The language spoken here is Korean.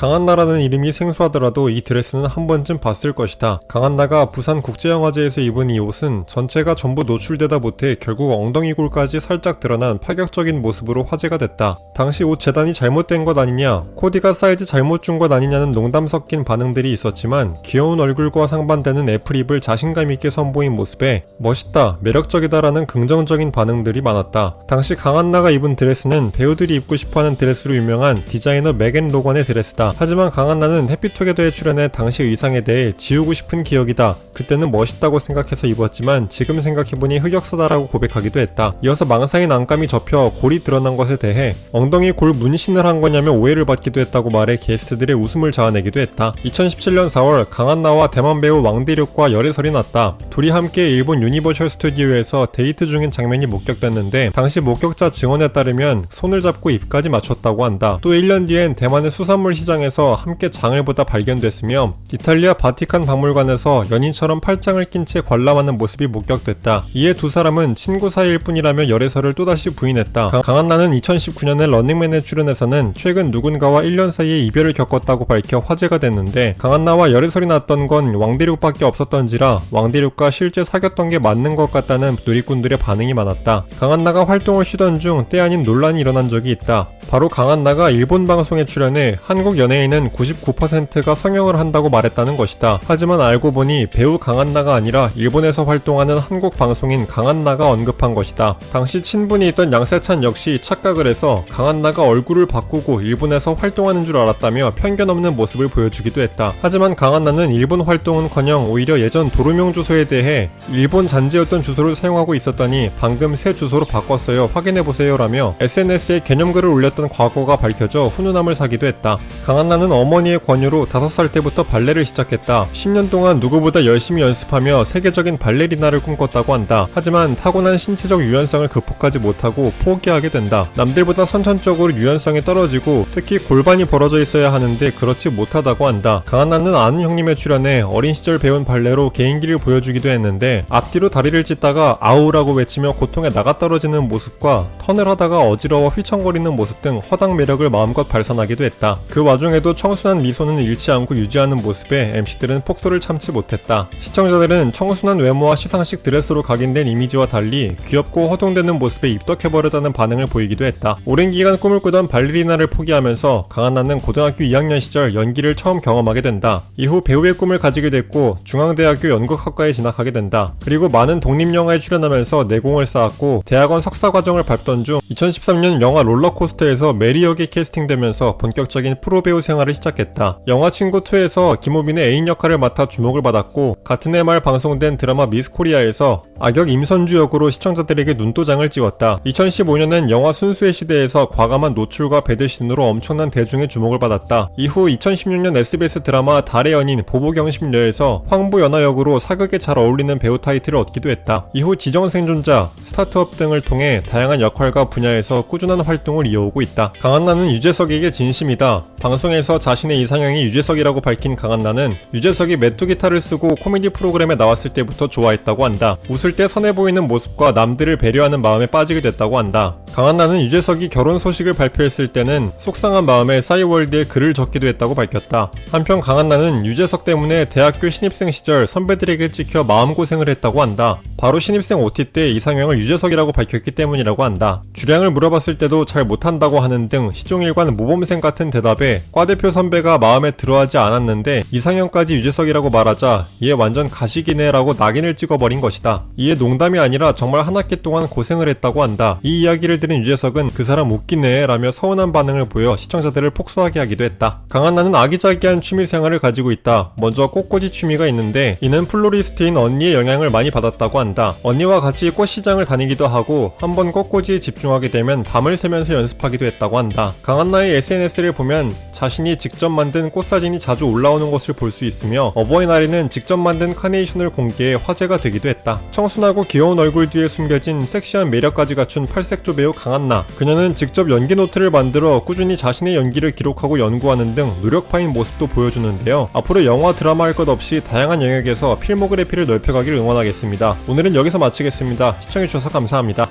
강한나라는 이름이 생소하더라도 이 드레스는 한 번쯤 봤을 것이다. 강한나가 부산국제영화제에서 입은 이 옷은 전체가 전부 노출되다 못해 결국 엉덩이골까지 살짝 드러난 파격적인 모습으로 화제가 됐다. 당시 옷 재단이 잘못된 것 아니냐, 코디가 사이즈 잘못 준 것 아니냐는 농담 섞인 반응들이 있었지만 귀여운 얼굴과 상반되는 애플립을 자신감 있게 선보인 모습에 멋있다, 매력적이다라는 긍정적인 반응들이 많았다. 당시 강한나가 입은 드레스는 배우들이 입고 싶어하는 드레스로 유명한 디자이너 맥앤 로건의 드레스다. 하지만 강한나는 해피투게더에 출연해 당시 의상에 대해 지우고 싶은 기억이다. 그때는 멋있다고 생각해서 입었지만 지금 생각해보니 흑역사다라고 고백하기도 했다. 이어서 망상인 안감이 접혀 골이 드러난 것에 대해 엉덩이 골 문신을 한 거냐며 오해를 받기도 했다고 말해 게스트들의 웃음을 자아내기도 했다. 2017년 4월 강한나와 대만 배우 왕대륙과 열애설이 났다. 둘이 함께 일본 유니버셜 스튜디오에서 데이트 중인 장면이 목격됐는데 당시 목격자 증언에 따르면 손을 잡고 입까지 맞췄다고 한다. 또 1년 뒤엔 대만의 수산물 시장에서 함께 장을 보다 발견됐으며 이탈리아 바티칸 박물관에서 연인처럼 팔짱을 낀 채 관람하는 모습이 목격됐다. 이에 두 사람은 친구 사이일 뿐이라며 열애설을 또다시 부인했다. 강한나는 2019년에 런닝맨에 출연해서는 최근 누군가와 1년 사이에 이별을 겪었다고 밝혀 화제가 됐는데 강한나와 열애설이 났던 건 왕대륙밖에 없었던지라 왕대륙과 실제 사귀었던 게 맞는 것 같다는 누리꾼들의 반응이 많았다. 강한나가 활동을 쉬던 중 때 아닌 논란이 일어난 적이 있다. 바로 강한나가 일본 방송에 출연해 한국 연예인은 99%가 성형을 한다고 말했다는 것이다. 하지만 알고 보니 배우 강한나가 아니라 일본에서 활동하는 한국 방송인 강한나가 언급한 것이다. 당시 친분이 있던 양세찬 역시 착각을 해서 강한나가 얼굴을 바꾸고 일본에서 활동하는 줄 알았다며 편견 없는 모습을 보여주기도 했다. 하지만 강한나는 일본 활동은커녕 오히려 예전 도루명 주소에 대해 일본 잔지였던 주소를 사용하고 있었더니 방금 새 주소로 바꿨어요, 확인해보세요 라며 SNS에 개념글을 올렸던 과거가 밝혀져 훈훈함을 사기도 했다. 강한나는 어머니의 권유로 5살 때부터 발레를 시작했다. 10년 동안 누구보다 열심히 연습하며 세계적인 발레리나를 꿈꿨다고 한다. 하지만 타고난 신체적 유연성을 극복하지 못하고 포기하게 된다. 남들보다 선천적으로 유연성이 떨어지고 특히 골반이 벌어져 있어야 하는데 그렇지 못하다고 한다. 강한나는 아는 형님에 출연해 어린 시절 배운 발레로 개인기를 보여주기도 했는데 앞뒤로 다리를 찢다가 아우라고 외치며 고통에 나가떨어지는 모습과 턴을 하다가 어지러워 휘청거리는 모습 등 허당 매력을 마음껏 발산하기도 했다. 그 와중에도 청순한 미소는 잃지 않고 유지하는 모습에 MC들은 폭소를 참지 못했다. 시청자들은 청순한 외모와 시상식 드레스로 각인된 이미지와 달리 귀엽고 허둥대는 모습에 입덕해버렸다는 반응을 보이기도 했다. 오랜 기간 꿈을 꾸던 발레리나를 포기하면서 강한나는 고등학교 2학년 시절 연기를 처음 경험하게 된다. 이후 배우의 꿈을 가지게 됐고 중앙대학교 연극학과에 진학하게 된다. 그리고 많은 독립영화에 출연하면서 내공을 쌓았고 대학원 석사과정을 밟던 중 2013년 영화 롤러코스터에서 메리 역에 캐스팅되면서 본격적인 프로배우 생활을 시작했다. 영화 친구2에서 김우빈의 애인 역할을 맡아 주목을 받았고 같은 해 말 방송된 드라마 미스코리아에서 악역 임선주 역으로 시청자들에게 눈도장을 찍었다. 2015년엔 영화 순수의 시대에서 과감한 노출과 배드신으로 엄청난 대중의 주목을 받았다. 이후 2016년 SBS 드라마 달의 연인 보보경심녀에서 황보연화 역으로 사극에 잘 어울리는 배우 타이틀을 얻기도 했다. 이후 지정생존자, 스타트업 등을 통해 다양한 역할과 분야에서 꾸준한 활동을 이어오고 있다. 강한나는 유재석에게 진심이다. 방송에서 자신의 이상형이 유재석이라고 밝힌 강한나는 유재석이 메뚜 기타를 쓰고 코미디 프로그램에 나왔을 때부터 좋아했다고 한다. 웃을 때 선해 보이는 모습과 남들을 배려하는 마음에 빠지게 됐다고 한다. 강한나는 유재석이 결혼 소식을 발표했을 때는 속상한 마음에 싸이월드에 글을 적기도 했다고 밝혔다. 한편 강한나는 유재석 때문에 대학교 신입생 시절 선배들에게 찍혀 마음고생을 했다고 한다. 바로 신입생 OT 때 이상형을 유재석이라고 밝혔기 때문이라고 한다. 주량을 물어봤을 때도 잘 못한다고 하는 등 시종일관 모범생 같은 대답에 과대표 선배가 마음에 들어하지 않았는데 이상형까지 유재석이라고 말하자 얘 완전 가식이네 라고 낙인을 찍어버린 것이다. 이에 농담이 아니라 정말 한 학기 동안 고생을 했다고 한다. 이 이야기를 들은 유재석은 그 사람 웃기네 라며 서운한 반응을 보여 시청자들을 폭소하게 하기도 했다. 강한나는 아기자기한 취미생활을 가지고 있다. 먼저 꽃꽂이 취미가 있는데 이는 플로리스트인 언니의 영향을 많이 받았다고 한다. 언니와 같이 꽃시장을 다니기도 하고 한번 꽃꽂이에 집중하게 되면 밤을 새면서 연습하기도 했다고 한다. 강한나의 SNS를 보면 자신이 직접 만든 꽃사진이 자주 올라오는 것을 볼 수 있으며 어버이날에는 직접 만든 카네이션을 공개해 화제가 되기도 했다. 청순하고 귀여운 얼굴 뒤에 숨겨진 섹시한 매력까지 갖춘 팔색조 배우 강한나. 그녀는 직접 연기 노트를 만들어 꾸준히 자신의 연기를 기록하고 연구하는 등 노력파인 모습도 보여주는데요. 앞으로 영화 드라마 할 것 없이 다양한 영역에서 필모그래피를 넓혀가길 응원하겠습니다. 오늘은 여기서 마치겠습니다. 시청해주셔서 감사합니다.